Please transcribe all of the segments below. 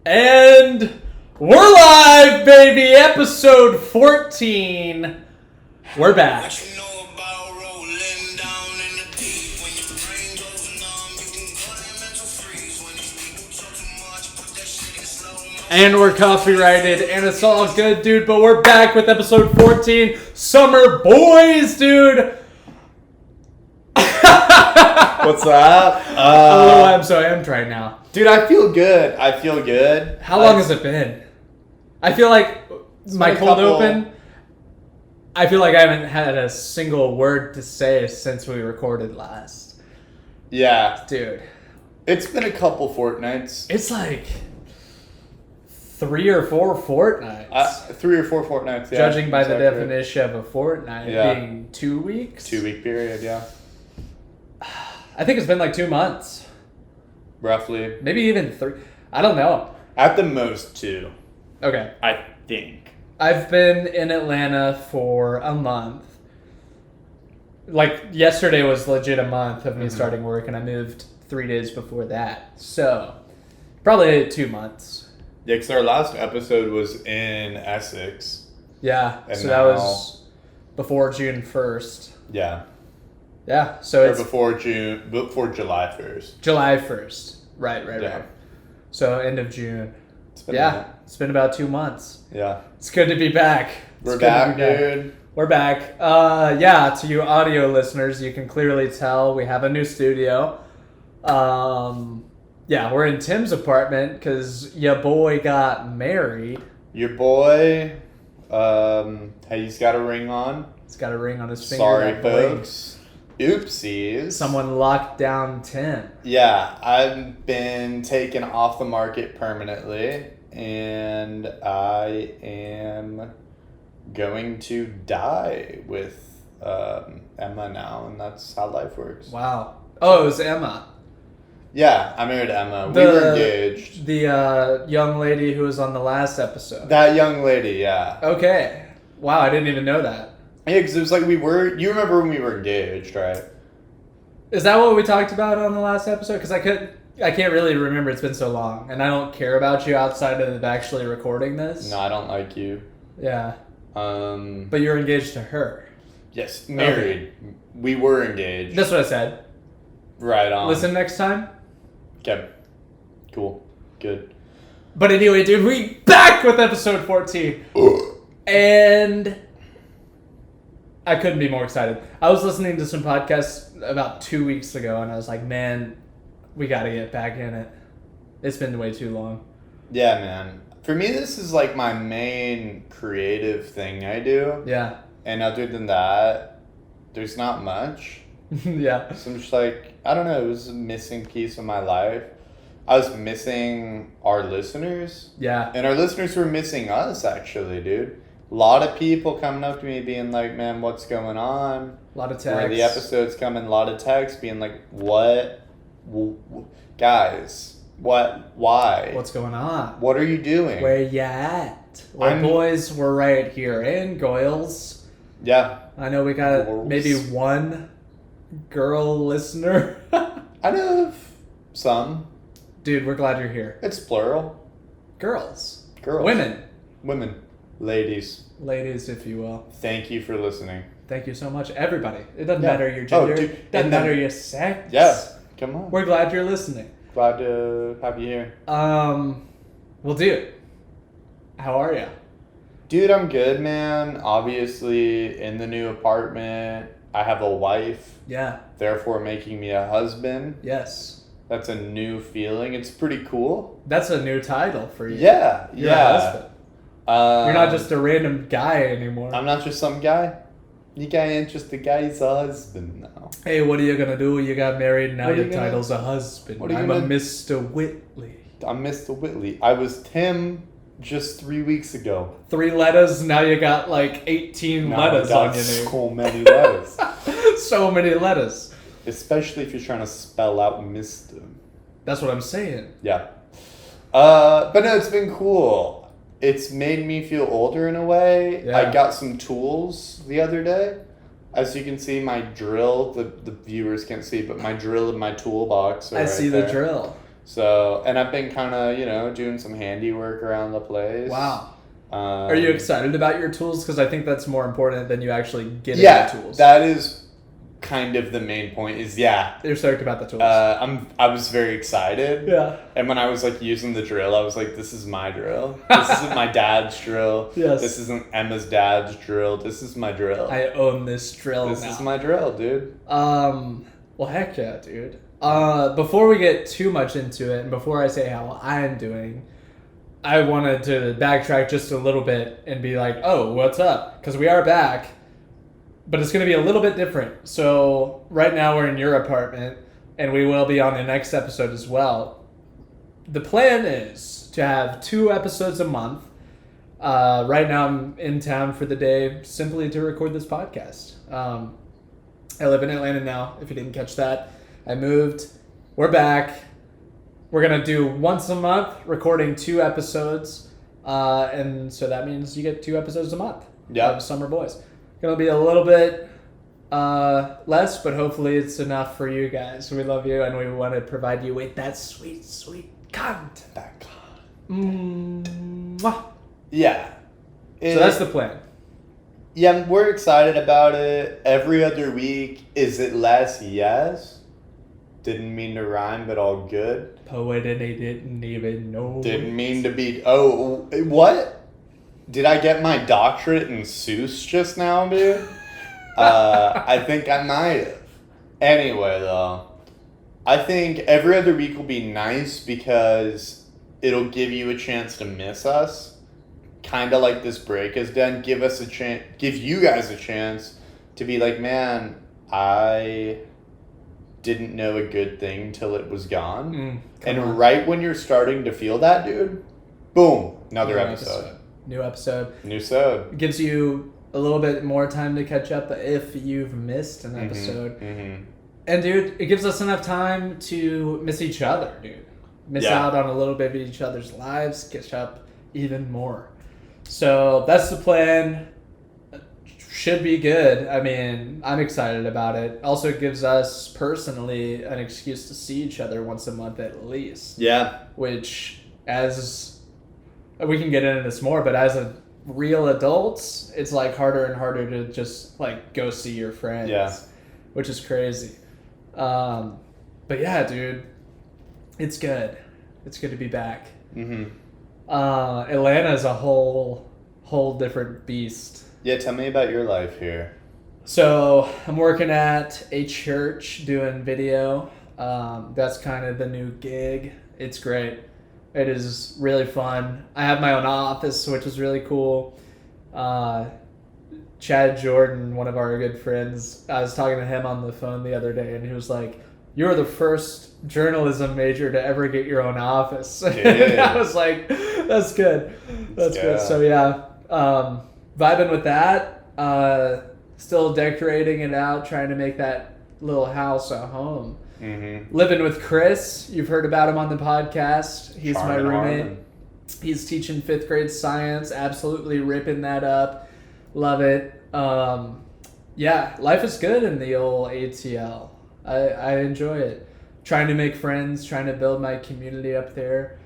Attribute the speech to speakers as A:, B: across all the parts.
A: And we're live, baby! Episode 14. We're back. And we're copyrighted, and it's all good, dude. But we're back with episode 14. Summer boys, dude!
B: What's up?
A: I'm so amped right now.
B: Dude, I feel good.
A: How long has it been? I feel like my cold open, I feel like I haven't had a single word to say since we recorded last.
B: Yeah.
A: Dude.
B: It's been a couple fortnights.
A: It's like 3 or 4 fortnights.
B: 3 or 4 fortnights, yeah.
A: Judging by the definition of a fortnight being 2 weeks.
B: 2 week period, yeah.
A: I think it's been like 2 months.
B: Roughly.
A: Maybe even 3. I don't know.
B: At the most 2.
A: Okay.
B: I think.
A: I've been in Atlanta for a month. Like, yesterday was legit a month of me starting work, and I moved 3 days before that. So, probably 2 months.
B: Yeah, because our last episode was in Essex.
A: Yeah,
B: and
A: so that was before June 1st.
B: Yeah.
A: Yeah, so it's...
B: before July 1st.
A: July 1st. Right. So, end of June. It's been about 2 months.
B: Yeah.
A: It's good to be back.
B: We're back, dude.
A: We're back. To you audio listeners, you can clearly tell we have a new studio. We're in Tim's apartment because your boy got married.
B: Your boy, he's got a ring on.
A: He's got a ring on his finger.
B: Sorry, folks. Oopsies.
A: Someone locked down Tim.
B: Yeah, I've been taken off the market permanently, and I am going to die with Emma now, and that's how life works.
A: Wow. Oh, it was Emma.
B: Yeah, I married Emma. We were engaged.
A: The young lady who was on the last episode.
B: That young lady, yeah.
A: Okay. Wow, I didn't even know that.
B: Yeah, because it was like you remember when we were engaged, right?
A: Is that what we talked about on the last episode? Because I can't really remember. It's been so long, and I don't care about you outside of actually recording this.
B: No, I don't like you.
A: Yeah. But you're engaged to her.
B: Yes, married. Okay. We were engaged.
A: That's what I said.
B: Right on.
A: Listen next time.
B: Okay. Cool. Good.
A: But anyway, dude, we back with episode 14. And I couldn't be more excited. I was listening to some podcasts about 2 weeks ago, and I was like, man, we got to get back in it. It's been way too long.
B: Yeah, man. For me, this is like my main creative thing I do.
A: Yeah.
B: And other than that, there's not much.
A: Yeah.
B: So I'm just like, I don't know, it was a missing piece of my life. I was missing our listeners.
A: Yeah.
B: And our listeners were missing us, actually, dude. A lot of people coming up to me being like, man, what's going on?
A: A lot of texts.
B: Where the episodes come in, a lot of texts being like, what? Guys, what? Why?
A: What's going on?
B: What are you doing?
A: Where you at? Boys, we're right here. And girls.
B: Yeah.
A: I know we got maybe one girl listener.
B: I know of some.
A: Dude, we're glad you're here.
B: It's plural.
A: Girls.
B: Women. Ladies,
A: if you will.
B: Thank you for listening.
A: Thank you so much, everybody. It doesn't matter your gender. It doesn't matter your sex.
B: Yeah, come on.
A: We're glad you're listening.
B: Glad to have you here.
A: Well, dude, how are you?
B: Dude, I'm good, man. Obviously, in the new apartment, I have a wife.
A: Yeah.
B: Therefore, making me a husband.
A: Yes.
B: That's a new feeling. It's pretty cool.
A: That's a new title for you.
B: Yeah.
A: You're a husband. You're not just a random guy anymore.
B: I'm not just some guy. You guy ain't just a guy's husband now.
A: Hey, what are you gonna do? You got married, now your title's a husband. I'm a Mr. Whitley.
B: I'm Mr. Whitley. I was Tim just 3 weeks ago.
A: 3 letters, now you got like 18 letters on your name.
B: So many letters.
A: So many letters.
B: Especially if you're trying to spell out Mr.
A: That's what I'm saying.
B: Yeah. But no, it's been cool. It's made me feel older in a way.
A: Yeah.
B: I got some tools the other day. As you can see, my drill, the viewers can't see, but my drill in my toolbox.
A: I see the drill.
B: So, and I've been kind of, doing some handiwork around the place.
A: Wow. Are you excited about your tools? Because I think that's more important than you actually getting the tools.
B: That is kind of the main point is,
A: You're stoked about the tools.
B: I was very excited.
A: Yeah.
B: And when I was like using the drill, I was like, this is my drill. This isn't my dad's drill.
A: Yes.
B: This isn't Emma's dad's drill. This is my drill.
A: I own this drill
B: This
A: now.
B: is my drill, dude.
A: Well, heck yeah, dude. Before we get too much into it, and before I say how I'm doing, I wanted to backtrack just a little bit and be like, oh, what's up? Because we are back, but it's going to be a little bit different. So right now we're in your apartment, and we will be on the next episode as well. The plan is to have 2 episodes a month. Right now I'm in town for the day simply to record this podcast. I live in Atlanta now, if you didn't catch that. I moved. We're back. We're going to do once a month, recording 2 episodes. And so that means you get 2 episodes a month of Summer Boys. Going to be a little bit less, but hopefully it's enough for you guys. We love you, and we want to provide you with that sweet, sweet content.
B: That content.
A: Yeah. So that's the plan.
B: Yeah, we're excited about it. Every other week. Is it less? Yes. Didn't mean to rhyme, but all good.
A: Poet and he didn't even know.
B: Didn't mean to be... Oh, what? Did I get my doctorate in Seuss just now, dude? I think I might have. Anyway, though, I think every other week will be nice because it'll give you a chance to miss us. Kind of like this break has done. Give you guys a chance to be like, man, I didn't know a good thing till it was gone. And right when you're starting to feel that, dude, boom, another episode.
A: New episode.
B: It
A: gives you a little bit more time to catch up if you've missed an episode. And, dude, it gives us enough time to miss each other, dude. Miss out on a little bit of each other's lives, catch up even more. So that's the plan. Should be good. I mean, I'm excited about it. Also gives us personally an excuse to see each other once a month at least.
B: Yeah.
A: Which, as we can get into this more, but as a real adults, it's like harder and harder to just like go see your friends.
B: Yeah.
A: Which is crazy. But yeah, dude, it's good. It's good to be back. Atlanta is a whole different beast.
B: Yeah, tell me about your life here.
A: So I'm working at a church doing video. That's kind of the new gig. It's great. It is really fun. I have my own office, which is really cool. Chad Jordan, one of our good friends, I was talking to him on the phone the other day, and he was like, "You're the first journalism major to ever get your own office." And I was like, that's good. That's good. So yeah, vibing with that. Still decorating it out, trying to make that little house a home. Living with Chris. You've heard about him on the podcast. He's my roommate. He's teaching 5th grade science. Absolutely ripping that up. Love it. Yeah, life is good in the old ATL. I enjoy it. Trying to make friends, trying to build my community up there.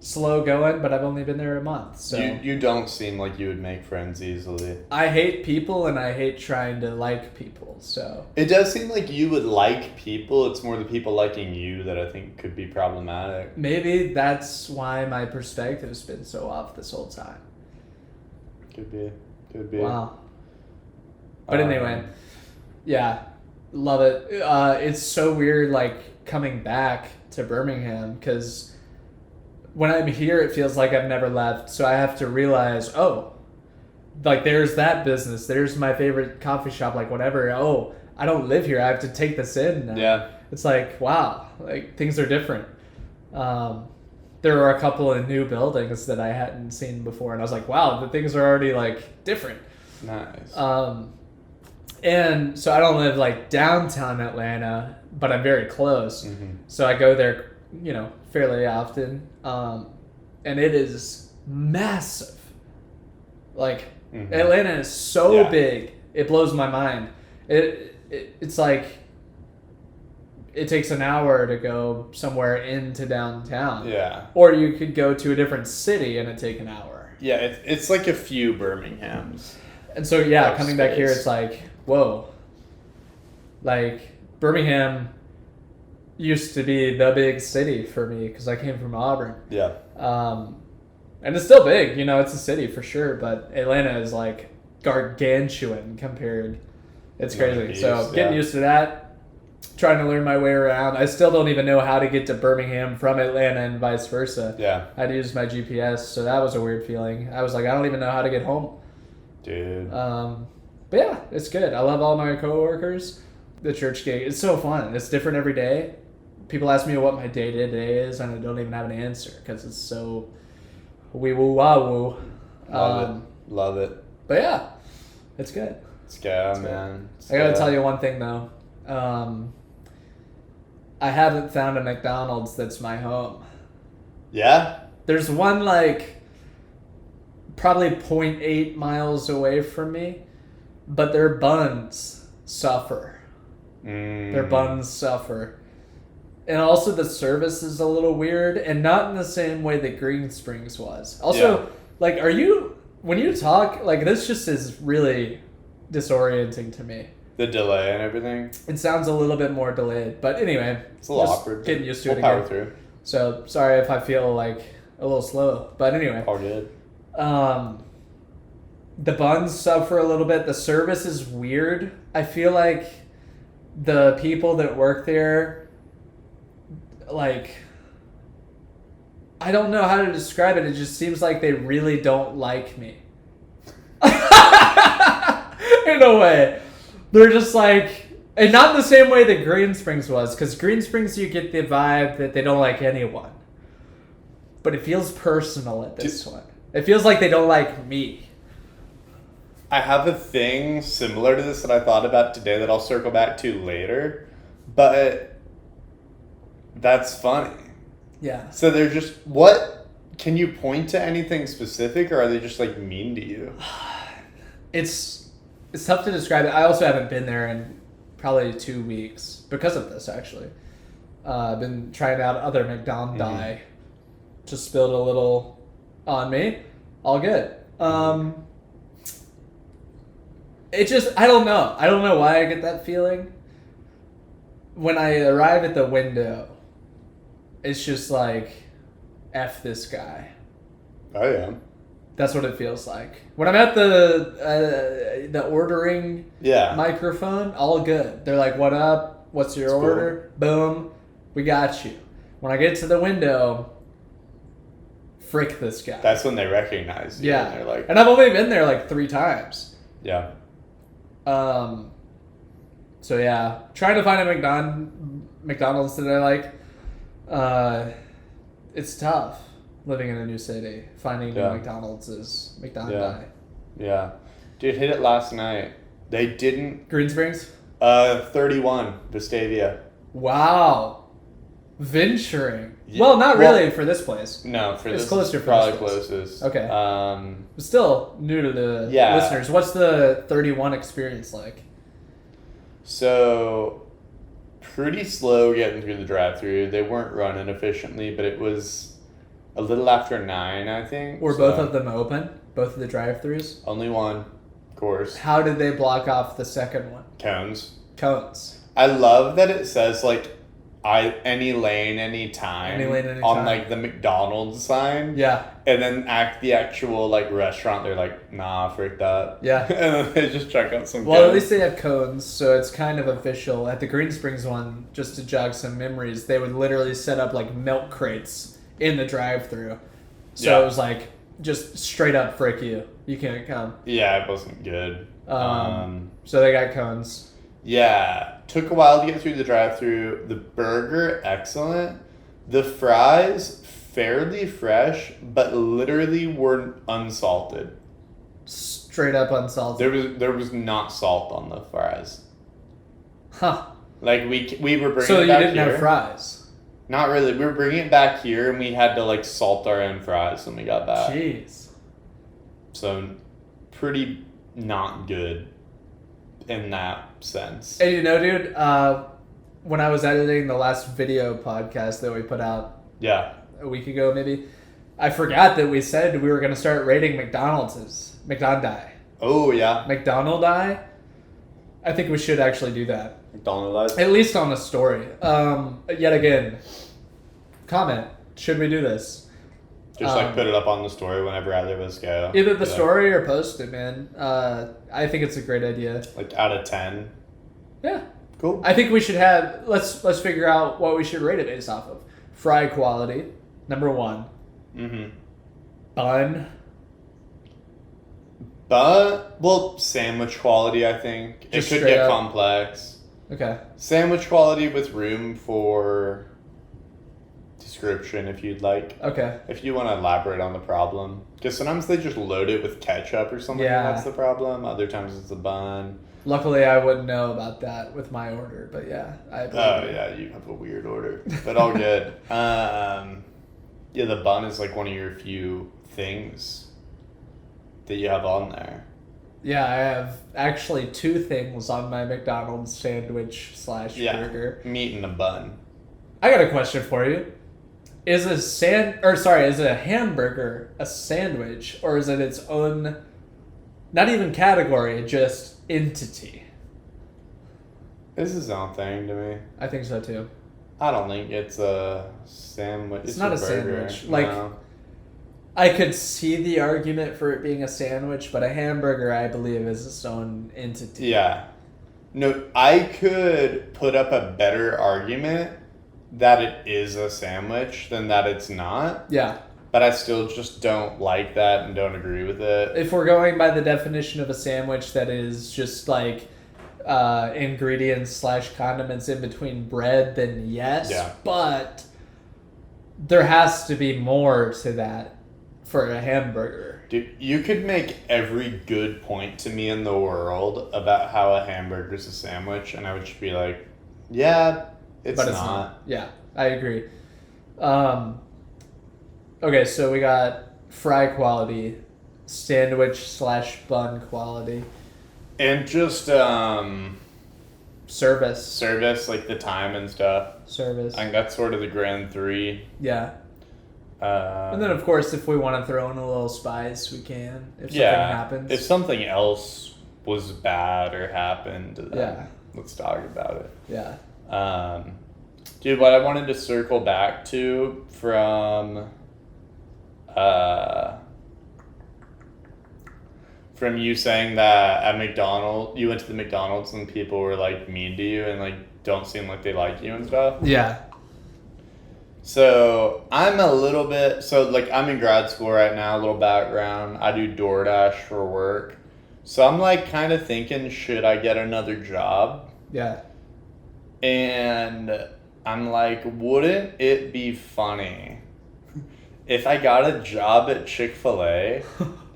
A: Slow going, but I've only been there a month. So
B: you don't seem like you would make friends easily.
A: I hate people, and I hate trying to like people. So
B: it does seem like you would like people. It's more the people liking you that I think could be problematic.
A: Maybe that's why my perspective's been so off this whole time.
B: Could be.
A: Wow. But anyway, yeah, love it. It's so weird, like, coming back to Birmingham, because when I'm here, it feels like I've never left. So I have to realize, oh, like, there's that business. There's my favorite coffee shop, like, whatever. Oh, I don't live here. I have to take this in now.
B: Yeah.
A: It's like, wow, like, things are different. There were a couple of new buildings that I hadn't seen before, and I was like, wow, the things are already, like, different.
B: Nice.
A: And so I don't live, like, downtown Atlanta, but I'm very close. So I go there, fairly often. And it is massive. Like, Atlanta is so big, it blows my mind. It's like, it takes an hour to go somewhere into downtown.
B: Yeah.
A: Or you could go to a different city and it'd take an hour.
B: Yeah, it's like a few Birminghams.
A: And so, yeah, coming back here,
B: space.
A: it's like, whoa. Like, Birmingham used to be the big city for me because I came from Auburn.
B: Yeah.
A: And it's still big, you know, it's a city for sure, but Atlanta is like gargantuan compared. It's crazy. So getting used to that, trying to learn my way around. I still don't even know how to get to Birmingham from Atlanta and vice versa.
B: Yeah.
A: I had to use my GPS, so that was a weird feeling. I was like, I don't even know how to get home.
B: Dude.
A: But yeah, it's good. I love all my coworkers. The church gig, it's so fun. It's different every day. People ask me what my day-to-day is, and I don't even have an answer because it's so wee-woo-wah-woo.
B: Love it.
A: But yeah, it's good.
B: It's good, man.
A: I gotta tell you one thing, though. I haven't found a McDonald's that's my home.
B: Yeah?
A: There's one, like, probably 0.8 miles away from me, but their buns suffer. Their buns suffer. And also the service is a little weird, and not in the same way that Green Springs was. Also, like, when you talk, like, this just is really disorienting to me.
B: The delay and everything.
A: It sounds a little bit more delayed, but anyway.
B: It's a little awkward.
A: Getting used to it
B: power
A: again.
B: through.
A: So, sorry if I feel, like, a little slow. But anyway.
B: All good.
A: The buns suffer a little bit. The service is weird. I feel like the people that work there, like, I don't know how to describe it. It just seems like they really don't like me. In a way. They're just like, and not in the same way that Green Springs was, because Green Springs you get the vibe that they don't like anyone. But it feels personal at this one. It feels like they don't like me.
B: I have a thing similar to this that I thought about today that I'll circle back to later, but that's funny.
A: Yeah.
B: So they're just, what, can you point to anything specific, or are they just like mean to you?
A: It's tough to describe it. I also haven't been there in probably 2 weeks because of this, actually. I've been trying out other McDonald's. Just spilled a little on me. All good. It just, I don't know. I don't know why I get that feeling. When I arrive at the window, it's just like, F this guy.
B: Oh, yeah.
A: That's what it feels like. When I'm at the ordering microphone, all good. They're like, what up? What's your order? Boom. We got you. When I get to the window, frick this guy.
B: That's when they recognize you.
A: Yeah.
B: And they're like,
A: and I've only been there like 3 times.
B: Yeah.
A: So yeah, trying to find a McDonald's that I like. It's tough living in a new city. Finding new McDonald's is McDonald's.
B: Yeah. Dude, hit it last night. They didn't.
A: Green Springs?
B: 31, Vestavia.
A: Wow. Venturing. Yeah. Well, not really for this place.
B: No, for
A: it's
B: this
A: closer
B: is
A: for
B: probably
A: this place.
B: closest.
A: Okay.
B: But
A: still new to the listeners. What's the 31 experience like?
B: So, pretty slow getting through the drive-thru. They weren't running efficiently, but it was a little after 9, I think.
A: Were both of them open? Both of the drive-thrus?
B: Only one, of course.
A: How did they block off the second one?
B: Cones.
A: I
B: love that it says, like, any lane, any time on, like, the McDonald's sign.
A: Yeah.
B: And then the actual, like, restaurant, they're like, nah, frick that.
A: Yeah.
B: And then they just check out some
A: Well,
B: cones.
A: at least they have cones, so it's kind of official. At the Green Springs one, just to jog some memories, they would literally set up, like, milk crates in the drive-thru. So it was like, just straight up frick you. You can't come.
B: Yeah, it wasn't good.
A: So they got cones.
B: Yeah. Took a while to get through the drive-thru. The burger, excellent. The fries, fairly fresh, but literally were unsalted.
A: Straight up unsalted.
B: There was not salt on the fries.
A: Huh.
B: Like, we were bringing it back here.
A: So you didn't have fries?
B: Not really. We were bringing it back here, and we had to, like, salt our own fries when we got back.
A: Jeez.
B: So, pretty not good in that sense.
A: And you know, dude, when I was editing the last video podcast that we put out
B: Yeah.
A: a week ago, maybe, I forgot that we said we were going to start rating McDonald's. McDonald's.
B: Oh, yeah.
A: McDonald's. I think we should actually do that.
B: McDonald's.
A: At least on the story. Yet again, comment. Should we do this?
B: Just put it up on the story whenever either of us go.
A: Either the story or post it, man. I think it's a great idea.
B: Like out of 10.
A: Yeah.
B: Cool.
A: I think we should have. Let's figure out what we should rate it based off of. Fry quality, number 1.
B: Mm-hmm.
A: Bun.
B: But, well, sandwich quality, I think.
A: Just
B: it could
A: straight
B: get
A: up.
B: complex.
A: Okay.
B: Sandwich quality with room for description, if you'd like.
A: Okay.
B: If you want to elaborate on the problem. Because sometimes they just load it with ketchup or something,
A: Yeah.
B: and that's the problem. Other times it's a bun.
A: Luckily, I wouldn't know about that with my order, but yeah, I.
B: Oh, yeah, you have a weird order. But all good. Yeah, the bun is like one of your few things that you have on there.
A: Yeah, I have actually 2 things on my McDonald's sandwich / burger.
B: Meat in a bun.
A: I got a question for you. Is a hamburger a sandwich, or is it its own, not even category, just entity?
B: This is its own thing to me.
A: I think so too.
B: I don't think it's a sandwich.
A: It's not a
B: burger.
A: sandwich. Like,
B: No.
A: I could see the argument for it being a sandwich, but a hamburger, I believe, is its own entity.
B: Yeah. No, I could put up a better argument that it is a sandwich than that it's not.
A: Yeah.
B: But I still just don't like that and don't agree with it.
A: If we're going by the definition of a sandwich that is just like ingredients / condiments in between bread, then yes.
B: Yeah.
A: But there has to be more to that for a hamburger.
B: Dude, you could make every good point to me in the world about how a hamburger's a sandwich, and I would just be like, yeah, it's not.
A: Yeah, I agree. Okay, so we got fry quality, sandwich / bun quality,
B: And just
A: service.
B: service, like the time and stuff.
A: Service.
B: I think that's sort of the grand 3.
A: Yeah. And then, of course, if we want to throw in a little spice, we can. If something happens.
B: If something else was bad or happened, then let's talk about it.
A: Yeah.
B: Dude, what I wanted to circle back to from you saying that at McDonald's, you went to the McDonald's and people were like mean to you and like don't seem like they like you and stuff.
A: Yeah.
B: So I'm I'm in grad school right now, a little background. I do DoorDash for work. So I'm like kind of thinking, should I get another job?
A: Yeah.
B: And I'm like, wouldn't it be funny if I got a job at Chick-fil-A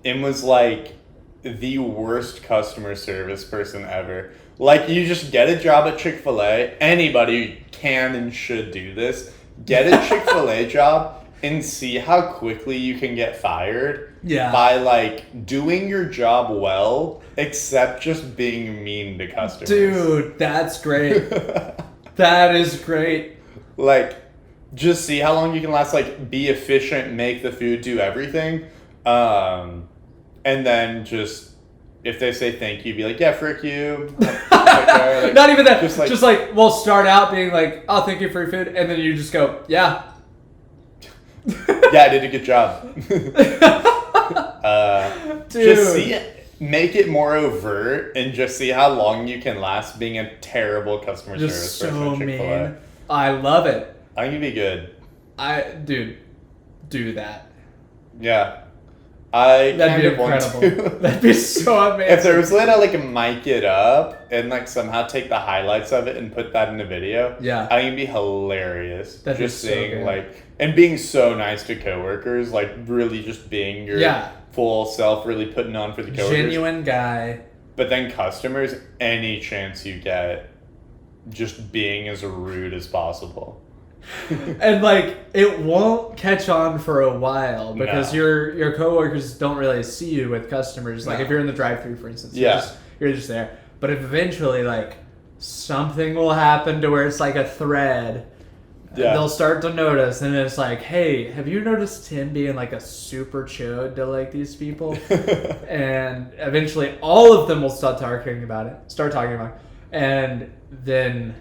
B: and was like the worst customer service person ever? Like, you just get a job at Chick-fil-A. Anybody can and should do this. Get a Chick-fil-A job and see how quickly you can get fired.
A: Yeah.
B: By like doing your job well, except just being mean to customers.
A: Dude, that's great. That is great.
B: Like, just see how long you can last. Like, be efficient, make the food, do everything, and then just if they say thank you, be like, yeah, frick you. Like,
A: not even that.
B: Just
A: like we'll start out being like, oh, thank you for your food, and then you just go, yeah.
B: Yeah, I did a good job.
A: Dude.
B: Just make it more overt and just see how long you can last being a terrible customer
A: Just
B: service person
A: so
B: at Chick-fil-A.
A: mean. I love it.
B: I think you'd be good.
A: Dude, do that.
B: Yeah. I
A: That'd be
B: kind of want
A: incredible.
B: to.
A: That'd be so amazing.
B: If there was a way to like mic it up and like somehow take the highlights of it and put that in a video,
A: Yeah.
B: I think it'd be hilarious.
A: That'd be
B: just
A: so
B: seeing
A: good.
B: like and being so nice to coworkers, like really just being your full self, really putting on for the coworkers.
A: Genuine guy.
B: But then customers, any chance you get, just being as rude as possible.
A: And like it won't catch on for a while because
B: No.
A: your coworkers don't really see you with customers. Like
B: No.
A: if you're in the drive-thru, for instance,
B: Yeah.
A: you're just there. But if eventually like something will happen to where it's like a thread.
B: Yeah.
A: They'll start to notice, and it's like, hey, have you noticed him being like a super chode to like these people? And eventually all of them will start talking about it. And then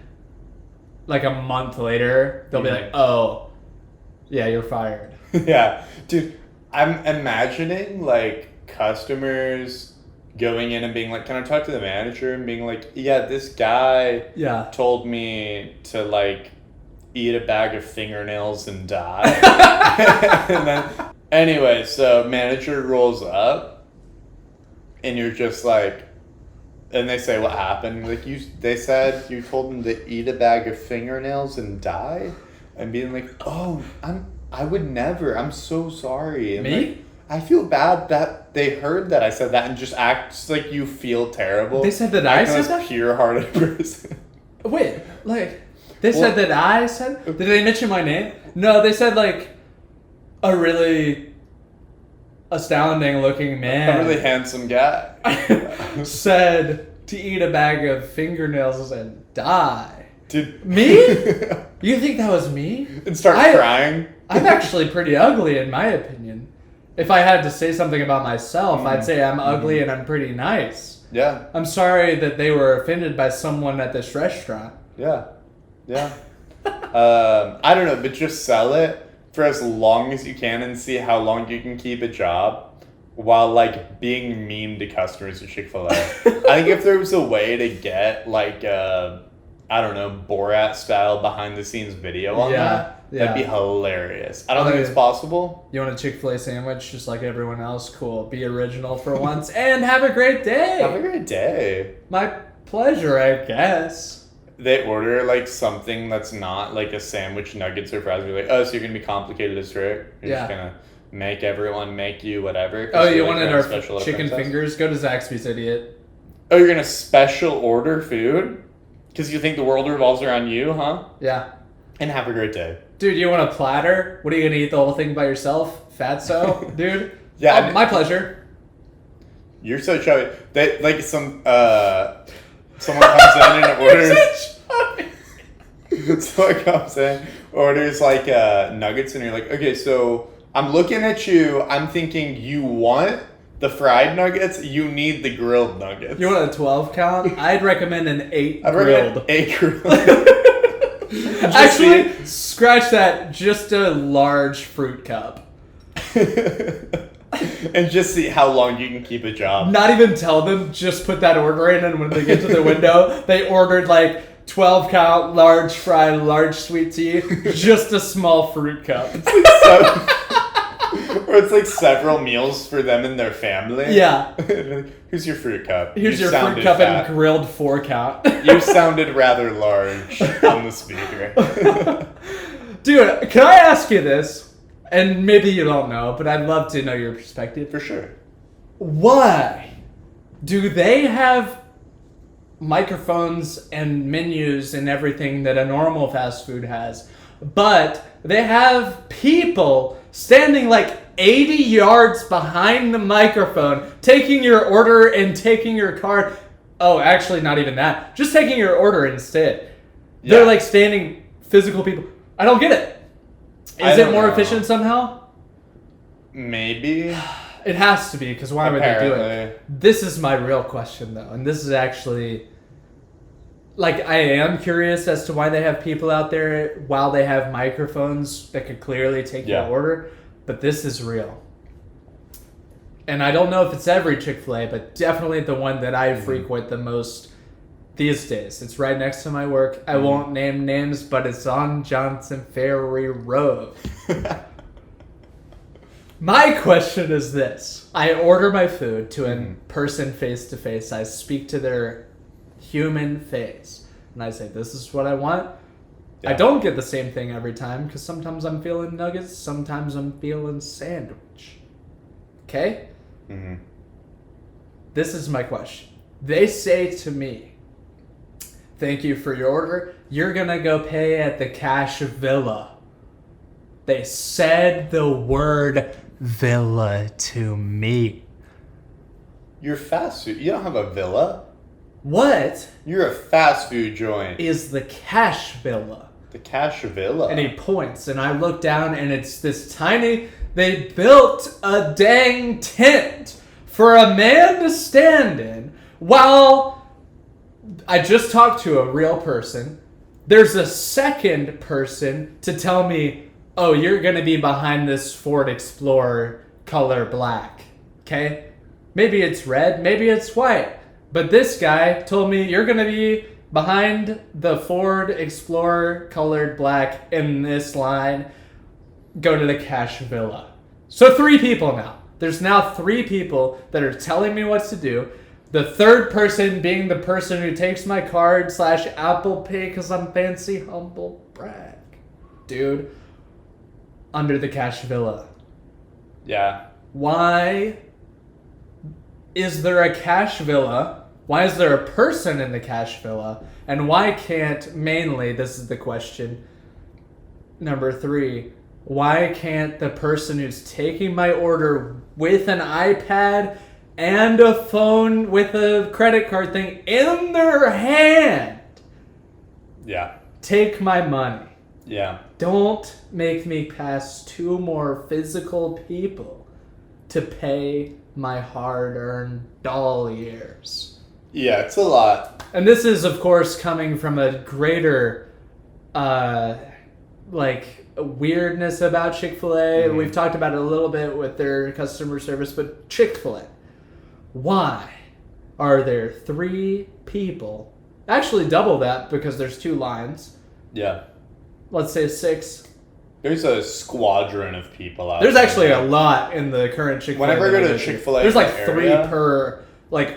A: like a month later, they'll be like, oh, yeah, you're fired.
B: Yeah. Dude, I'm imagining like customers going in and being like, can I talk to the manager? And being like, yeah, this guy told me to like eat a bag of fingernails and die. And then, anyway, so manager rolls up and you're just like, and they say, what happened? Like, they said you told them to eat a bag of fingernails and die? And being like, oh, I would never. I'm so sorry. And
A: Me?
B: like, I feel bad that they heard that I said that and just act like you feel terrible.
A: They said that I said that?
B: Pure-hearted person.
A: Wait, like, they said that I said? Did they mention my name? No, they said, like, a really astounding looking man.
B: A really handsome guy.
A: Said to eat a bag of fingernails and die.
B: Dude.
A: Me? You think that was me?
B: And start crying?
A: I'm actually pretty ugly, in my opinion. If I had to say something about myself, I'd say I'm ugly and I'm pretty nice.
B: Yeah.
A: I'm sorry that they were offended by someone at this restaurant.
B: Yeah. Yeah. I don't know, but just sell it for as long as you can and see how long you can keep a job while like being mean to customers at Chick-fil-A. I think if there was a way to get like I don't know, Borat style behind the scenes video on that'd be hilarious. I don't think it's possible.
A: You want a Chick-fil-A sandwich just like everyone else? Cool. Be original for once and have a great day.
B: Have a great day.
A: My pleasure, I guess.
B: They order like something that's not like a sandwich, nuggets, or fries. You're like, oh, so you're gonna be complicated as frick? You're just gonna make everyone make you whatever.
A: Oh, you wanted our chicken fingers? Go to Zaxby's, idiot.
B: Oh, you're gonna special order food? Because you think the world revolves around you, huh?
A: Yeah.
B: And have a great day.
A: Dude, you want a platter? What are you gonna eat the whole thing by yourself? Fatso, dude?
B: Yeah.
A: My pleasure.
B: You're so chubby. They like someone comes in and orders. Someone comes in, orders like nuggets, and you're like, okay, so I'm looking at you. I'm thinking you want the fried nuggets. You need the grilled nuggets.
A: You want a 12 count? I'd recommend an 8
B: I'd
A: grilled.
B: recommend 8 grilled.
A: Actually, scratch that. Just a large fruit cup.
B: And just see how long you can keep a job.
A: Not even tell them, just put that order in, and when they get to the window, they ordered like 12 count, large fried, large sweet tea, just a small fruit cup.
B: Or it's like several meals for them and their family.
A: Yeah.
B: Here's your fruit cup.
A: Here's your fruit cup and grilled 4 count.
B: You sounded rather large on the speaker.
A: Dude, can I ask you this? And maybe you don't know, but I'd love to know your perspective.
B: For sure.
A: Why do they have microphones and menus and everything that a normal fast food has, but they have people standing like 80 yards behind the microphone, taking your order and taking your card? Oh, actually, not even that. Just taking your order instead. Yeah. They're like standing physical people. I don't get it. Is it more efficient somehow?
B: Maybe.
A: It has to be, because why would they do it? This is my real question, though, and this is actually... Like, I am curious as to why they have people out there while they have microphones that could clearly take your order, but this is real. And I don't know if it's every Chick-fil-A, but definitely the one that I frequent the most these days. It's right next to my work. I won't name names, but it's on Johnson Ferry Road. My question is this. I order my food to a person face-to-face. I speak to their human face. And I say, this is what I want. Yeah. I don't get the same thing every time, because sometimes I'm feeling nuggets, sometimes I'm feeling sandwich. Okay? Mm-hmm. This is my question. They say to me, thank you for your order. You're going to go pay at the Cash Villa. They said the word villa to me.
B: You're fast food. You don't have a villa.
A: What
B: You're a fast food joint.
A: is the Cash Villa?
B: The Cash Villa.
A: And he points, and I look down, and it's this tiny... They built a dang tent for a man to stand in while I just talked to a real person. There's a second person to tell me, oh, you're going to be behind this Ford Explorer color black. Okay? Maybe it's red, maybe it's white. But this guy told me you're going to be behind the Ford Explorer colored black in this line. Go to the Cash Villa. So 3 people now. There's now 3 people that are telling me what to do. The third person being the person who takes my card / Apple Pay because I'm fancy, humble brag. Dude, under the Cash Villa.
B: Yeah.
A: Why is there a Cash Villa? Why is there a person in the Cash Villa? And why can't, mainly, this is the question, number 3, why can't the person who's taking my order with an iPad and a phone with a credit card thing in their hand
B: Yeah.
A: take my money?
B: Yeah.
A: Don't make me pass 2 more physical people to pay my hard-earned doll years.
B: Yeah, it's a lot.
A: And this is, of course, coming from a greater, weirdness about Chick-fil-A.
B: Mm-hmm.
A: We've talked about it a little bit with their customer service, but Chick-fil-A. Why are there 3 people? Actually, double that because there's 2 lines.
B: Yeah.
A: Let's say 6.
B: There's a squadron of people out
A: There's
B: there.
A: actually a lot in the current Chick-fil-A.
B: Whenever I go to Chick-fil-A
A: there's like
B: in
A: 3
B: the area-
A: per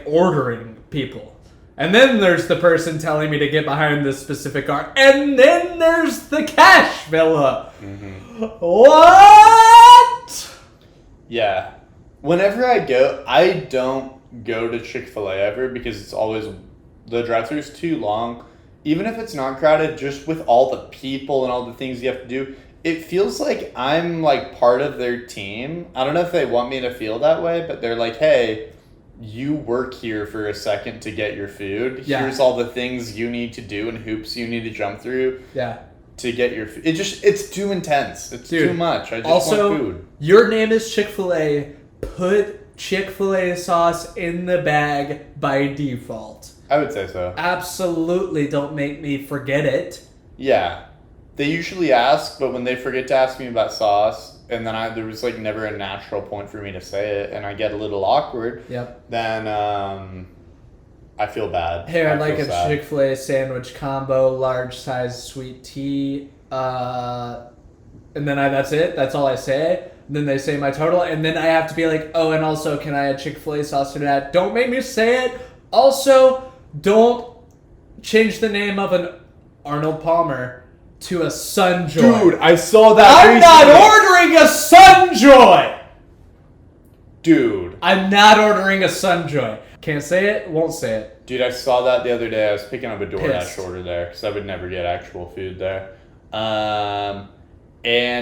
A: ordering people. And then there's the person telling me to get behind this specific car. And then there's the Cash Villa.
B: Mm-hmm.
A: What?
B: Yeah. Whenever I go, I don't go to Chick-fil-A ever because it's always, the drive-thru's too long. Even if it's not crowded, just with all the people and all the things you have to do, it feels like I'm like part of their team. I don't know if they want me to feel that way, but they're like, hey, you work here for a second to get your food.
A: Yeah.
B: Here's all the things you need to do and hoops you need to jump through
A: Yeah.
B: to get your food. It's too intense. It's
A: Dude,
B: too much. I just
A: also,
B: want food.
A: your name is Chick-fil-A. Put Chick-fil-A sauce in the bag by default.
B: I would say so.
A: Absolutely don't make me forget it.
B: Yeah. They usually ask, but when they forget to ask me about sauce, and then there was like never a natural point for me to say it, and I get a little awkward,
A: Yep.
B: then I feel bad.
A: Hey, I'd
B: I
A: like
B: feel
A: a
B: sad.
A: Chick-fil-A sandwich combo, large size sweet tea, and then that's it. That's all I say. Then they say my total, and then I have to be like, oh, and also, can I add Chick-fil-A sauce to that? Don't make me say it. Also, don't change the name of an Arnold Palmer to a Sunjoy.
B: Dude, I saw that
A: I'm
B: recently.
A: not ordering a Sunjoy!
B: Dude.
A: I'm not ordering a Sunjoy. Can't say it, won't say it.
B: Dude, I saw that the other day. I was picking up a DoorDash
A: Pissed.
B: order there because I would never get actual food there. And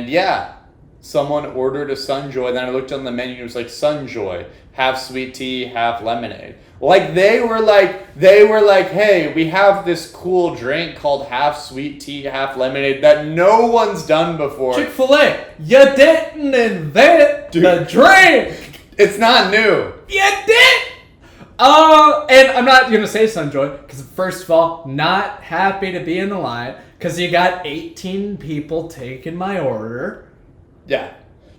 B: yeah, someone ordered a Sunjoy. Then I looked on the menu and it was like Sunjoy, half sweet tea, half lemonade. Like they were like, hey, we have this cool drink called half sweet tea, half lemonade that no one's done before.
A: Chick-fil-A, you didn't invent the drink!
B: It's not new.
A: You did! And I'm not going to say Sunjoy, because first of all, not happy to be in the line, because you got 18 people taking my order.
B: Yeah.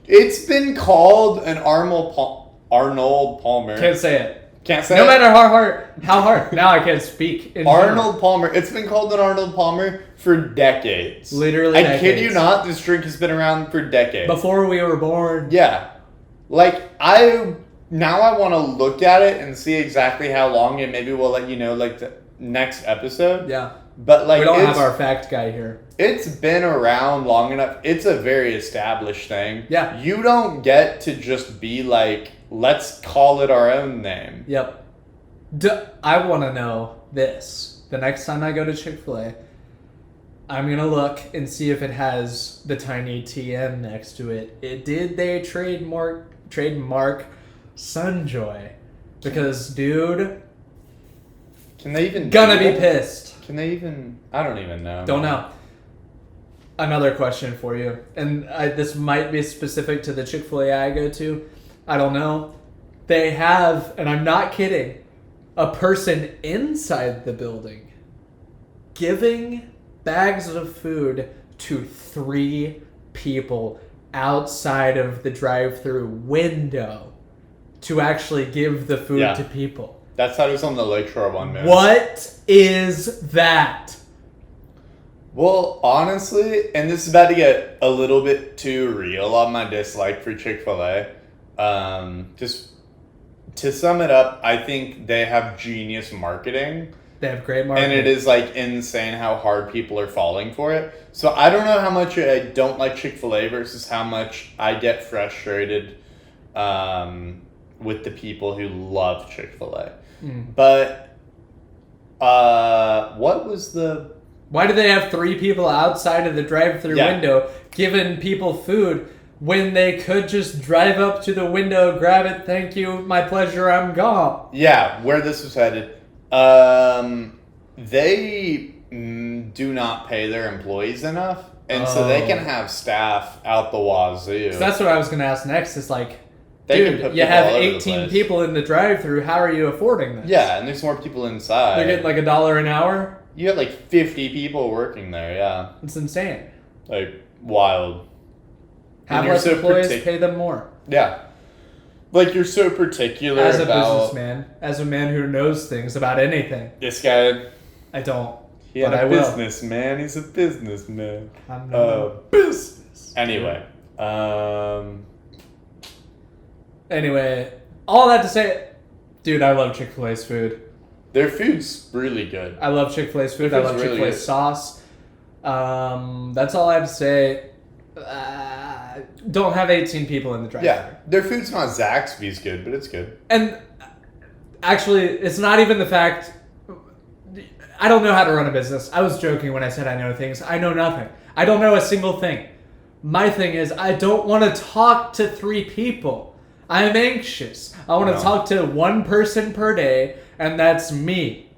B: It's been called an Arnold Palmer.
A: Can't say it.
B: Can't say
A: No
B: it.
A: matter how hard. Now I can't speak. in general.
B: Arnold Palmer. It's been called an Arnold Palmer for decades.
A: Literally
B: I
A: decades.
B: kid you not, this drink has been around for decades.
A: Before we were born.
B: Yeah. Like, I want to look at it and see exactly how long, and maybe we'll let you know, like, the next episode.
A: Yeah.
B: But, like,
A: We don't have our fact guy here.
B: It's been around long enough. It's a very established thing.
A: Yeah.
B: You don't get to just be like, let's call it our own name.
A: Yep. I want to know this. The next time I go to Chick-fil-A, I'm going to look and see if it has the tiny TM next to it. Did they trademark Sunjoy? Because, dude,
B: Can they even
A: Gonna
B: do
A: be
B: that?
A: pissed.
B: Can they even? I don't even know.
A: Don't know. Another question for you, and this might be specific to the Chick-fil-A I go to. I don't know. They have, and I'm not kidding, a person inside the building giving bags of food to 3 people outside of the drive-through window to actually give the food to people.
B: That's how it was on the Lakeshore one, man.
A: What is that?
B: Well, honestly, and this is about to get a little bit too real on my dislike for Chick-fil-A. Just to sum it up, I think they have genius marketing.
A: They have great marketing.
B: And it is like insane how hard people are falling for it. So I don't know how much I don't like Chick-fil-A versus how much I get frustrated with the people who love Chick-fil-A. But what was the...
A: Why do they have 3 people outside of the drive-thru window giving people food when they could just drive up to the window, grab it, thank you, my pleasure, I'm gone?
B: Yeah, where this was headed. They do not pay their employees enough, and so they can have staff out the wazoo.
A: So that's what I was going to ask next. Is like,
B: They can
A: dude,
B: put
A: you
B: people
A: have
B: all over the
A: 18
B: place.
A: people in the drive-thru. How are you affording this?
B: Yeah, and there's more people inside.
A: They're getting like $1 an hour?
B: You got like 50 people working there, yeah.
A: It's insane.
B: Like, wild.
A: Have
B: And you're
A: less
B: so
A: employees, pay them more.
B: Yeah. Like, you're so particular
A: As a
B: about...
A: businessman, as a man who knows things about anything.
B: This guy...
A: I don't.
B: He ain't
A: but I
B: a
A: will.
B: businessman. He's a businessman.
A: I'm not a business.
B: Anyway.
A: Anyway, all that to say, dude, I love Chick-fil-A's food.
B: Their food's really good.
A: I love Chick-fil-A's food.
B: Their
A: I love
B: food's really
A: Chick-fil-A's
B: good.
A: sauce. That's all I have to say. Don't have 18 people in the drive-thru.
B: Yeah. Their food's not Zaxby's good, but it's good.
A: And actually, it's not even the fact... I don't know how to run a business. I was joking when I said I know things. I know nothing. I don't know a single thing. My thing is, I don't want to talk to 3 people. I'm anxious. I want to talk to 1 person per day, and that's me.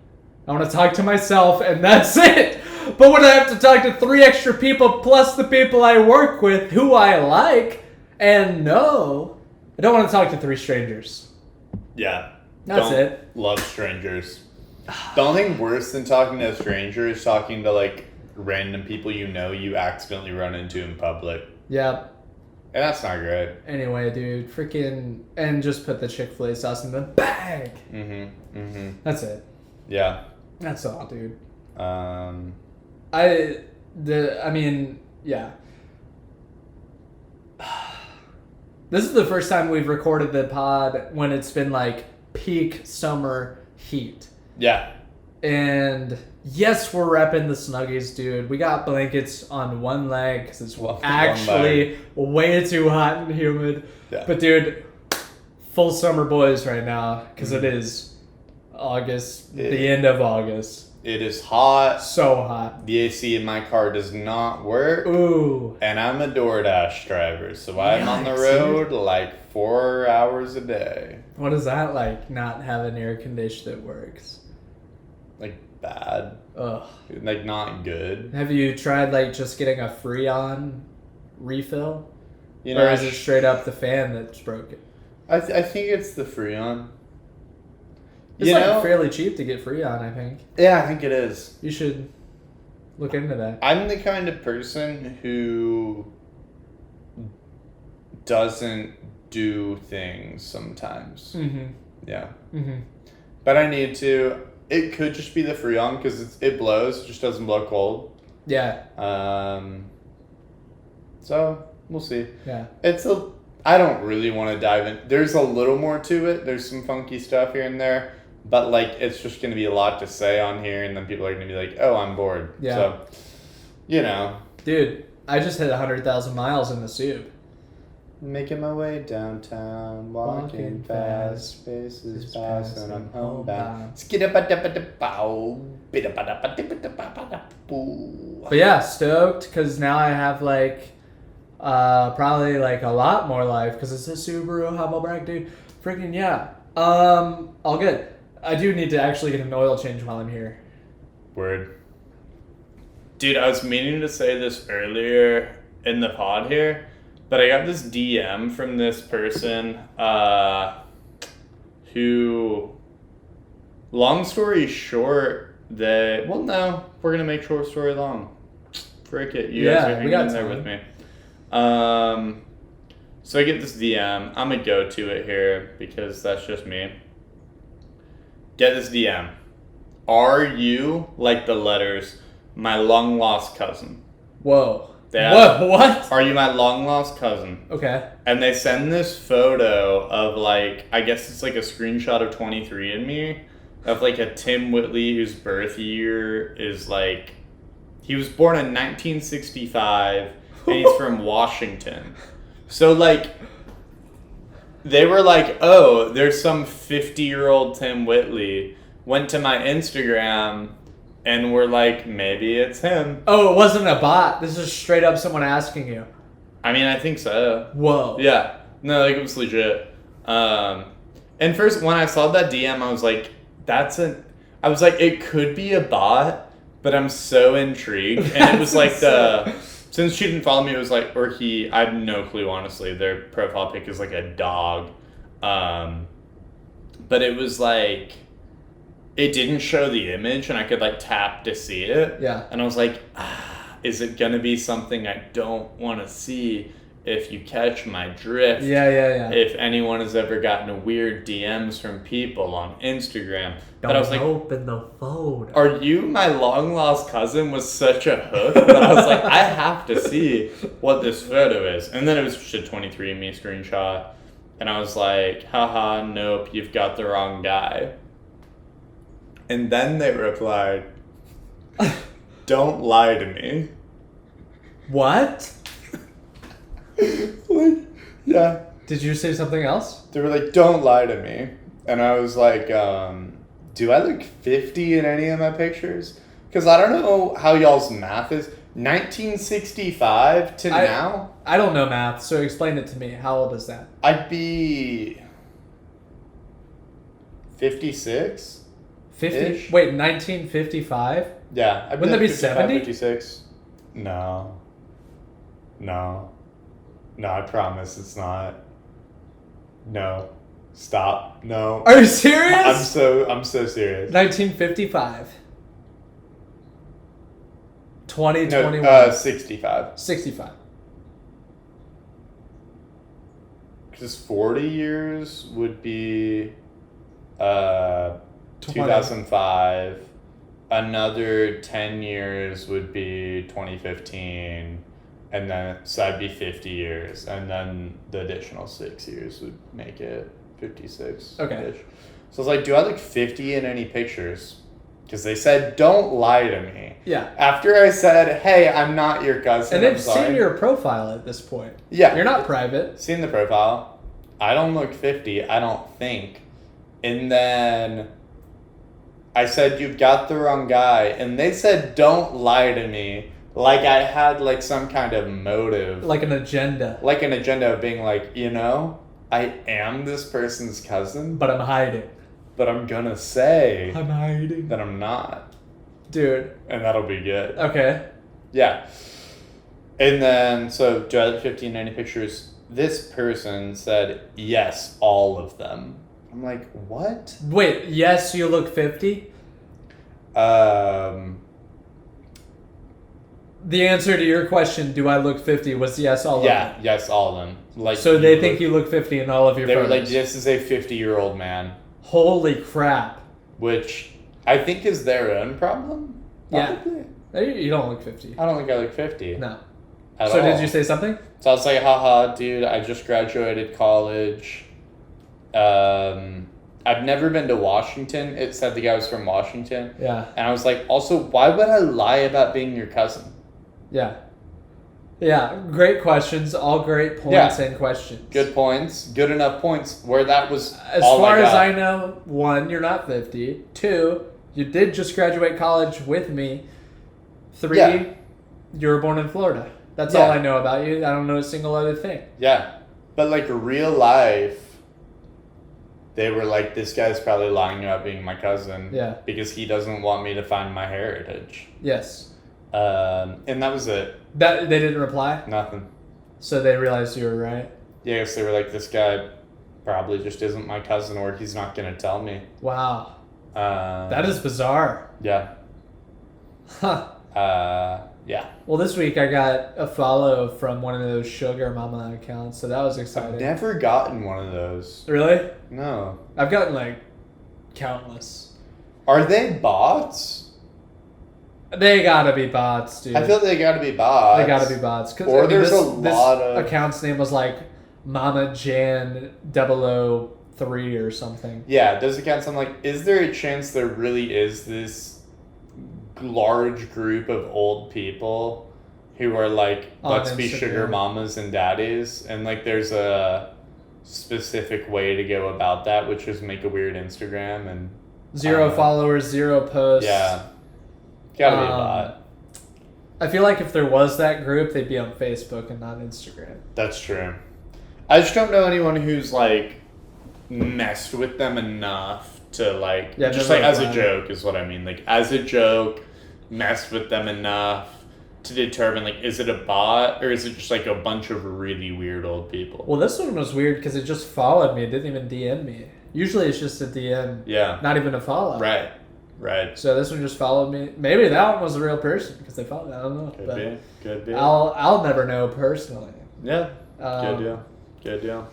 A: I want to talk to myself, and that's it. But when I have to talk to 3 extra people, plus the people I work with, who I like and know, I don't want to talk to 3 strangers.
B: Yeah.
A: That's it.
B: Love strangers. The only thing worse than talking to a stranger is talking to, like, random people you accidentally run into in public.
A: Yeah.
B: And that's not great.
A: Anyway, dude, freaking... And just put the Chick-fil-A sauce in the bag. That's it.
B: Yeah.
A: That's all, dude.
B: Yeah.
A: This is the first time we've recorded the pod when it's been, like, peak summer heat.
B: Yeah.
A: And yes, we're repping the Snuggies, dude. We got blankets on one leg because it's
B: One
A: actually way too hot and humid.
B: Yeah.
A: But, dude, full summer boys right now because it is August, the end of August.
B: It is hot.
A: So hot.
B: The AC in my car does not work.
A: Ooh.
B: And I'm a DoorDash driver, so I'm on the
A: Yikes,
B: road like 4 hours a day.
A: What is that like, not having air conditioning that works?
B: Like, bad.
A: Ugh.
B: Like, not good.
A: Have you tried, like, just getting a Freon refill?
B: You know,
A: or is it straight up the fan that's broken?
B: I think it's the Freon.
A: It's like fairly cheap to get Freon, I think.
B: Yeah, I think it is.
A: You should look into that.
B: I'm the kind of person who doesn't do things sometimes.
A: Mm-hmm.
B: Yeah.
A: Mm-hmm.
B: But I need to. It could just be the Freon because it blows, it just doesn't blow cold.
A: Yeah.
B: So we'll see.
A: Yeah.
B: I don't really want to dive in. There's a little more to it. There's some funky stuff here and there, but like it's just going to be a lot to say on here, and then people are going to be like, "Oh, I'm bored."
A: Yeah.
B: So, you know.
A: Dude, I just hit 100,000 miles in the soup.
B: Making my way downtown, walking fast, spaces pass, and I'm homebound.
A: But yeah, stoked because now I have like probably like a lot more life because it's a Subaru. Humble brag, dude. Freaking yeah. All good. I do need to actually get an oil change while I'm here.
B: Word. Dude, I was meaning to say this earlier in the pod here, but I got this DM from this person who, long story short, we're going to make short story long. Frick it, you guys are hanging in there with me. So I get this DM. I'm going to go to it here because that's just me. Get this DM. Are you, like the letters, my long lost cousin?
A: Whoa.
B: Whoa,
A: what?
B: Are you my long lost cousin?
A: Okay.
B: And they send this photo of like, I guess it's like a screenshot of 23andMe of like a Tim Whitley whose birth year is like, he was born in 1965 and he's from Washington. So like, they were like, oh, there's some 50-year-old Tim Whitley. Went to my Instagram and were like, maybe it's him.
A: Oh, it wasn't a bot. This is straight up someone asking you.
B: I mean, I think so.
A: Whoa.
B: Yeah. No, like it was legit. And first, when I saw that DM, I was like, it could be a bot, but I'm so intrigued. And it was like since she didn't follow me, it was like, I have no clue, honestly. Their profile pic is like a dog. But it was like, it didn't show the image and I could like tap to see it.
A: Yeah.
B: And I was like, is it going to be something I don't want to see? If you catch my drift.
A: Yeah.
B: If anyone has ever gotten weird DMs from people on Instagram. But I was like,
A: open the phone.
B: Are you my long lost cousin? Was such a hook. But I was like, I have to see what this photo is. And then it was just a 23andMe screenshot. And I was like, haha, nope, you've got the wrong guy. And then they replied, don't lie to me.
A: What?
B: Like, yeah.
A: Did you say something else?
B: They were like, don't lie to me. And I was like, do I look 50 in any of my pictures? Because I don't know how y'all's math is. 1965 to now?
A: I don't know math, so explain it to me. How old is that?
B: I'd be 56?
A: 50?
B: Ish?
A: Wait, 1955?
B: Yeah.
A: Wouldn't that be 70?
B: 56? No, I promise it's not. No. Stop. No.
A: Are you serious?
B: I'm so serious.
A: 1955. 2021.
B: No, 65.
A: 65.
B: Because 40 years would be 2005. Another 10 years would be 2015. And then, so I'd be 50 years. And then the additional 6 years would make it 56.
A: Okay.
B: So I was like, do I look 50 in any pictures? Because they said, don't lie to me.
A: Yeah.
B: After I said, hey, I'm not your cousin.
A: And they've seen your profile at this point.
B: Yeah.
A: You're not private.
B: Seen the profile. I don't look 50, I don't think. And then I said, you've got the wrong guy. And they said, don't lie to me. Like I had like some kind of motive.
A: Like an agenda.
B: Like an agenda of being like, I am this person's cousin.
A: But I'm hiding.
B: But I'm gonna say
A: I'm hiding.
B: that I'm not.
A: Dude.
B: And that'll be good.
A: Okay.
B: Yeah. And then, so do I look 50 in any pictures? This person said, yes, all of them. I'm like, what?
A: Wait, yes, you look 50? The answer to your question, do I look 50, was yes, all of them.
B: Yeah, yes, all of them. Like,
A: so they think you look 50 in all of your
B: They
A: photos.
B: were like, this is a 50-year-old man.
A: Holy crap.
B: Which I think is their own problem. Probably.
A: Yeah. You don't look 50.
B: I don't think I look 50.
A: No.
B: At
A: So
B: all.
A: did you say something?
B: So I was like, haha, dude, I just graduated college. I've never been to Washington. It said the guy was from Washington.
A: Yeah.
B: And I was like, also, why would I lie about being your cousin?
A: Yeah. Yeah, great questions. All great points and questions.
B: Good points. Good enough points where that was
A: as
B: all
A: far
B: I got.
A: as I know, 1, you're not 50. 2, you did just graduate college with me. 3, you were born in Florida. That's all I know about you. I don't know a single other thing.
B: Yeah. But like real life, they were like, this guy's probably lying about being my cousin.
A: Yeah.
B: Because he doesn't want me to find my heritage.
A: Yes.
B: And that was it.
A: That they didn't reply?
B: Nothing.
A: So they realized you were right?
B: Yeah, so they were like, this guy probably just isn't my cousin, or he's not going to tell me.
A: Wow. That is bizarre.
B: Yeah.
A: Huh.
B: Yeah.
A: Well, this week I got a follow from one of those Sugar Mama accounts, so that was exciting.
B: I've never gotten one of those.
A: Really?
B: No.
A: I've gotten, like, countless.
B: Are they bots?
A: They gotta be bots, dude.
B: I feel they gotta be bots.
A: They gotta be bots. Cause,
B: or there's a lot of...
A: This account's name was, like, Mama Jan 003 or something.
B: Yeah, does account sound like, is there a chance there really is this large group of old people who are like, let's be sugar mamas and daddies, and like there's a specific way to go about that, which is make a weird Instagram and
A: 0 followers, 0 posts.
B: Yeah, gotta be a bot.
A: I feel like if there was that group, they'd be on Facebook and not Instagram.
B: That's true. I just don't know anyone who's like messed with them enough to like, just like as a joke is what I mean, like as a joke, messed with them enough to determine like, is it a bot or is it just like a bunch of really weird old people?
A: Well, this one was weird because it just followed me. It didn't even DM me. Usually it's just a DM.
B: Yeah.
A: Not even a follow.
B: Right.
A: So this one just followed me. Maybe that one was a real person because they followed me. I don't know.
B: Could be.
A: I'll never know personally.
B: Yeah. Good deal.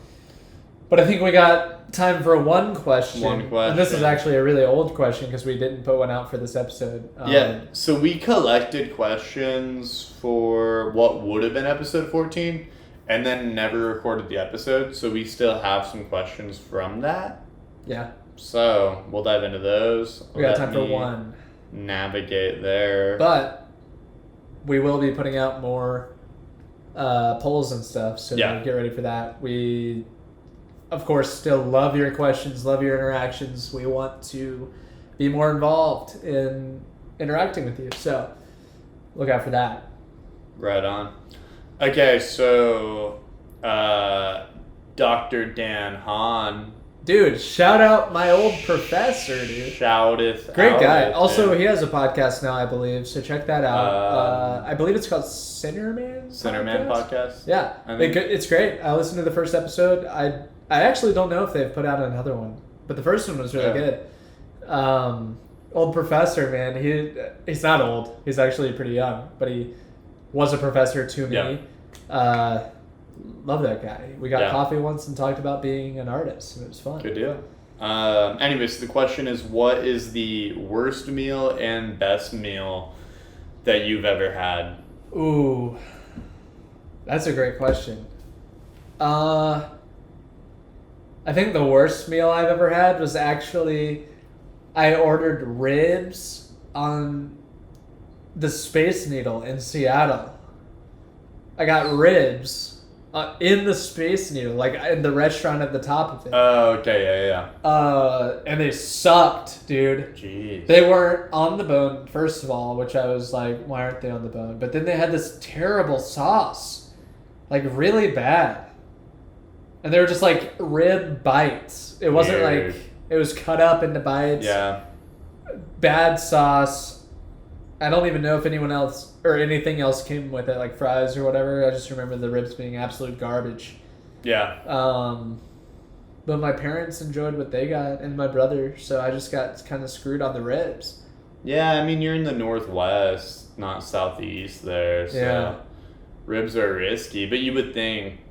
A: But I think we got time for one question.
B: And
A: this is actually a really old question because we didn't put one out for this episode.
B: So we collected questions for what would have been episode 14 and then never recorded the episode. So we still have some questions from that.
A: Yeah.
B: So we'll dive into those.
A: We got time for one.
B: Navigate there.
A: But we will be putting out more polls and stuff. So get ready for that. We... Of course, still love your questions, love your interactions. We want to be more involved in interacting with you. So, look out for that.
B: Right on. Okay, so Dr. Dan Hahn.
A: Dude, shout out my old professor, dude.
B: Shouteth.
A: Great guy. Also, he has a podcast now, I believe. So check that out. I believe it's called Sinnerman
B: Podcast?
A: Yeah. It's great. I listened to the first episode. I actually don't know if they've put out another one, but the first one was really good. Old professor, man. He's not old. He's actually pretty young, but he was a professor to me. Yeah. Love that guy. We got coffee once and talked about being an artist, and it was fun.
B: Good deal. Anyways, the question is, what is the worst meal and best meal that you've ever had?
A: Ooh, that's a great question. I think the worst meal I've ever had was actually, I ordered ribs on the Space Needle in Seattle. I got ribs in the Space Needle, like in the restaurant at the top of it.
B: Oh, okay, yeah.
A: And they sucked, dude.
B: Jeez.
A: They weren't on the bone, first of all, which I was like, why aren't they on the bone? But then they had this terrible sauce, like really bad. And they were just like rib bites. It wasn't like, it was cut up into bites.
B: Yeah.
A: Bad sauce. I don't even know if anyone else or anything else came with it, like fries or whatever. I just remember the ribs being absolute garbage.
B: Yeah.
A: But my parents enjoyed what they got and my brother, so I just got kind of screwed on the ribs.
B: Yeah, I mean, you're in the Northwest, not Southeast there, so ribs are risky, but you would think...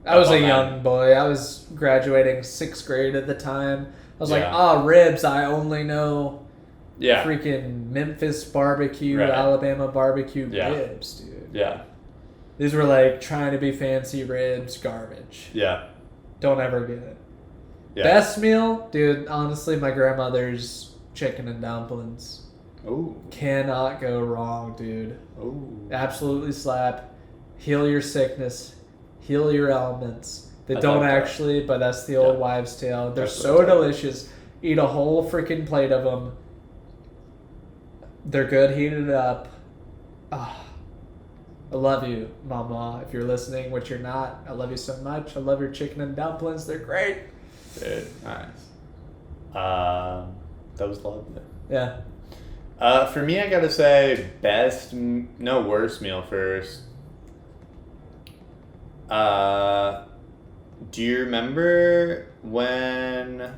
A: I was a young boy. I was graduating 6th grade at the time. I was like, ribs, I only know freaking Memphis barbecue, Alabama barbecue ribs, dude.
B: Yeah.
A: These were like trying to be fancy ribs, garbage.
B: Yeah.
A: Don't ever get it.
B: Yeah.
A: Best meal? Dude, honestly, my grandmother's chicken and dumplings.
B: Ooh.
A: Cannot go wrong, dude.
B: Ooh.
A: Absolutely slap. Heal your sickness. Heal your ailments. They don't actually, but that's the old wives' tale. They're so delicious. Eat a whole freaking plate of them. They're good heated up. Ah, I love you, Mama, if you're listening, which you're not. I love you so much. I love your chicken and dumplings. They're great.
B: Dude, nice. That was lovely.
A: Yeah.
B: For me, I gotta say worst meal first. Do you remember when,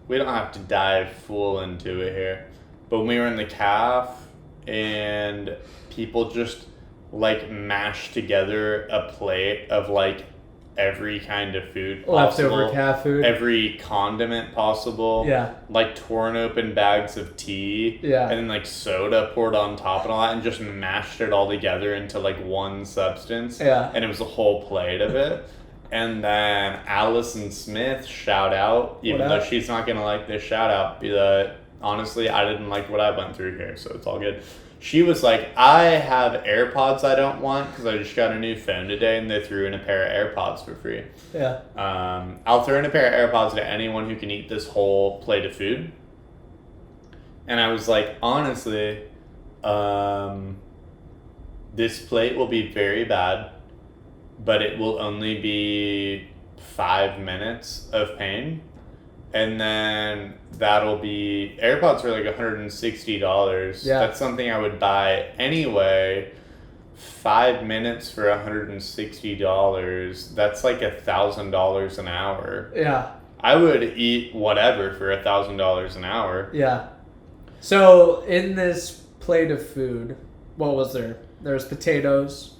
B: we don't have to dive full into it here, but when we were in the calf and people just like mashed together a plate of like every kind of food possible,
A: Leftover calf food,
B: every condiment possible,
A: yeah,
B: like torn open bags of tea,
A: yeah,
B: and then like soda poured on top and all that, and just mashed it all together into like one substance,
A: yeah,
B: and it was a whole plate of it. And then Allison Smith, shout out, even though she's not gonna like this shout out, be that honestly I didn't like what I went through here, so it's all good. She was like, I have AirPods I don't want because I just got a new phone today and they threw in a pair of AirPods for free.
A: Yeah.
B: I'll throw in a pair of AirPods to anyone who can eat this whole plate of food. And I was like, honestly, this plate will be very bad, but it will only be 5 minutes of pain. And then that'll be, AirPods are like $160.
A: Yeah.
B: That's something I would buy anyway. 5 minutes for $160. That's like $1,000 an hour.
A: Yeah.
B: I would eat whatever for $1,000 an hour.
A: Yeah. So in this plate of food, what was there? There was potatoes,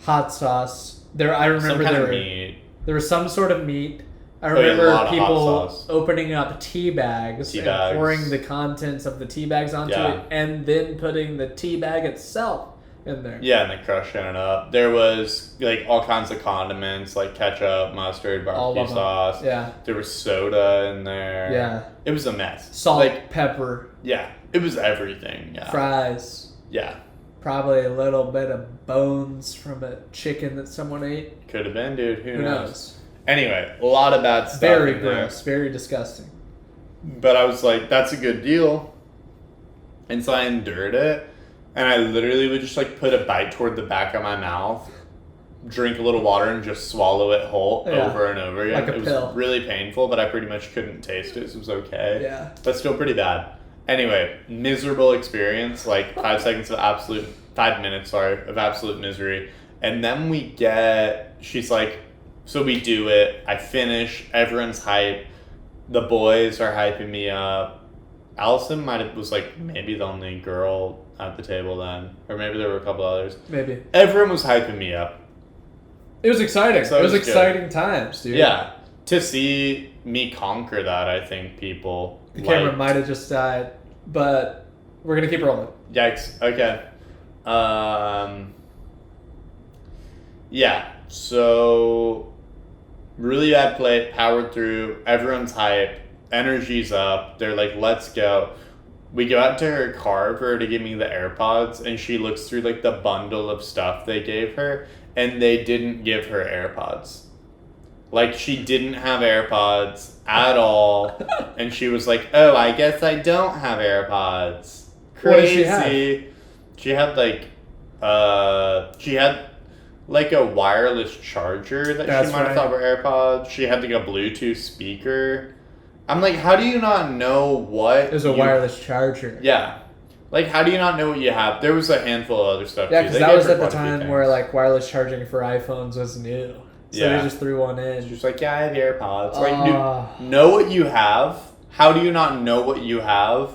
A: hot sauce. I remember
B: Meat.
A: There was some sort of meat. I
B: yeah,
A: remember people opening up tea bags and
B: bags.
A: pouring the contents of the tea bags onto it, and then putting the tea bag itself in there.
B: Yeah, and then crushing it up. There was like all kinds of condiments, like ketchup, mustard, barbecue sauce.
A: Yeah.
B: There was soda in there.
A: Yeah.
B: It was a mess.
A: Salt, pepper.
B: Yeah, it was everything. Yeah.
A: Fries.
B: Yeah.
A: Probably a little bit of bones from a chicken that someone ate.
B: Could have been, dude. Who
A: knows?
B: Anyway, a lot of bad stuff.
A: Very gross. Very disgusting.
B: But I was like, that's a good deal. And so I endured it. And I literally would just like put a bite toward the back of my mouth, drink a little water, and just swallow it whole over and over again.
A: Like a pill.
B: Was really painful, but I pretty much couldn't taste it, so it was okay.
A: Yeah.
B: But still pretty bad. Anyway, miserable experience, like 5 minutes of absolute misery. And then she's like, so we do it, I finish, everyone's hype, the boys are hyping me up. Allison was like maybe the only girl at the table then, or maybe there were a couple others.
A: Maybe.
B: Everyone was hyping me up.
A: It was exciting.
B: So
A: it was exciting times, dude.
B: Yeah. To see me conquer that, I think people
A: The camera might have just died, but we're going to keep rolling.
B: Yikes. Okay. Yeah. So really bad plate, powered through, everyone's hype, energy's up, they're like, let's go. We go out to her car for her to give me the AirPods, and she looks through like the bundle of stuff they gave her, and they didn't give her AirPods. Like, she didn't have AirPods at all, and she was like, oh, I guess I don't have AirPods. Crazy.
A: What did she have?
B: She had like a wireless charger that she might have thought were AirPods. She had like a Bluetooth speaker. I'm like, how do you not know what?
A: There's a wireless charger.
B: Yeah. Like, how do you not know what you have? There was a handful of other stuff,
A: yeah,
B: too.
A: because that was at the time where, like, wireless charging for iPhones was new. So they just threw one in.
B: She's just like, yeah, I have AirPods. Like, know what you have. How do you not know what you have?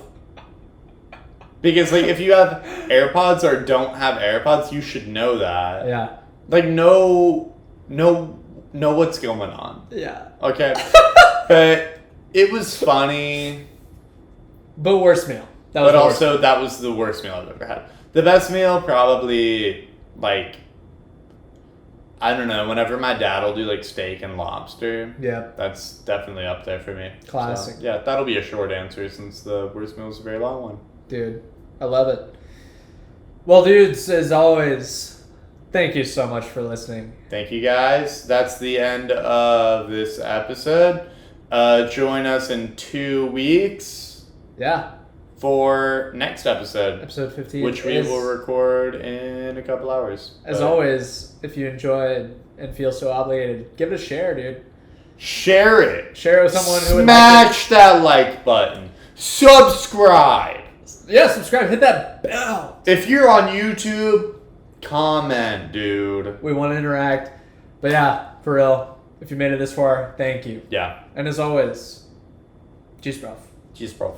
B: Because, like, if you have AirPods or don't have AirPods, you should know that.
A: Yeah.
B: Like, know what's going on.
A: Yeah.
B: Okay? But it was funny.
A: But worst meal.
B: That was the worst meal I've ever had. The best meal, probably, like, I don't know, whenever my dad will do, like, steak and lobster.
A: Yeah.
B: That's definitely up there for me.
A: Classic.
B: So, yeah, that'll be a short answer since the worst meal is a very long one.
A: Dude, I love it. Well, dudes, as always, thank you so much for listening.
B: Thank you, guys. That's the end of this episode. Join us in 2 weeks.
A: Yeah.
B: For next episode.
A: Episode 15.
B: Which we will record in a couple hours.
A: As always, if you enjoyed and feel so obligated, give it a share, dude.
B: Share it.
A: Share it with someone who would
B: Smash that like button. Subscribe.
A: Yeah, subscribe. Hit that bell.
B: If you're on YouTube, comment, dude.
A: We want to interact. But yeah, for real. If you made it this far, thank you.
B: Yeah.
A: And as always, cheers, bro.
B: Cheers, bro.